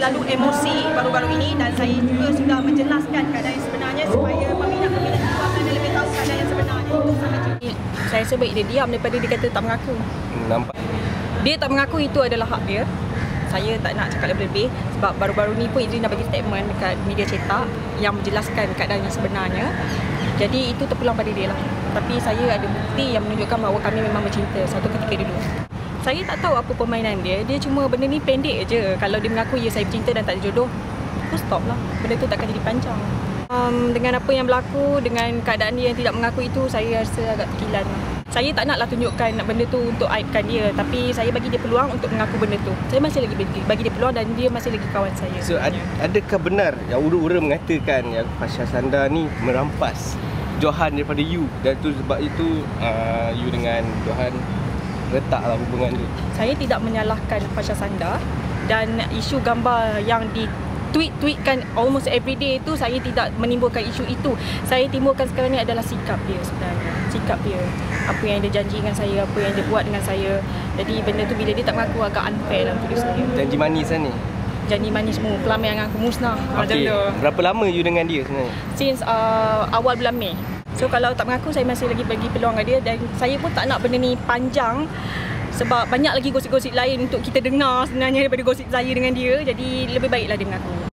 terlalu emosi baru-baru ini dan saya juga sudah menjelaskan keadaan yang sebenarnya supaya peminat-peminat itu akan lebih tahu keadaan yang sebenarnya. Itu sahaja. Saya sebaik dia diam daripada dia kata tak mengaku. Nampak. Dia tak mengaku itu adalah hak dia. Saya tak nak cakap lebih-lebih sebab baru-baru ni pun Idris dah bagi statement dekat media cetak yang menjelaskan keadaan yang sebenarnya. Jadi itu terpulang pada dia lah. Tapi saya ada bukti yang menunjukkan bahawa kami memang bercinta satu ketika dulu. Saya tak tahu apa permainan dia. Dia cuma benda ni pendek je. Kalau dia mengaku ya saya bercinta dan tak ada jodoh, aku stop lah. Benda tu takkan jadi panjang. Dengan apa yang berlaku, dengan keadaan dia yang tidak mengaku itu, saya rasa agak terkilan lah. Saya tak naklah tunjukkan benda tu untuk aibkan dia, tapi saya bagi dia peluang untuk mengaku benda tu. Saya masih lagi bagi dia peluang dan dia masih lagi kawan saya. So adakah benar yang ura-ura mengatakan yang Fasha Sanda ni merampas Johan daripada you, dan tu sebab itu you dengan Johan retaklah hubungan tu? Saya tidak menyalahkan Fasha Sanda dan isu gambar yang tweetkan almost every day itu, saya tidak menimbulkan isu itu. Saya timbulkan sekarang ni adalah sikap dia sebenarnya. Sikap dia. Apa yang dia janji dengan saya, apa yang dia buat dengan saya. Jadi benda tu bila dia tak mengaku agak unfair lah untuk saya. Janji manis lah ni? Janji manis semua, pelamar yang aku musnah. Okay. Berapa lama you dengan dia sebenarnya? Since awal bulan Mei. So kalau tak mengaku, saya masih lagi bagi peluang dengan dia. Dan saya pun tak nak benda ni panjang sebab banyak lagi gosip-gosip lain untuk kita dengar sebenarnya daripada gosip saya dengan dia. Jadi lebih baiklah dia mengaku.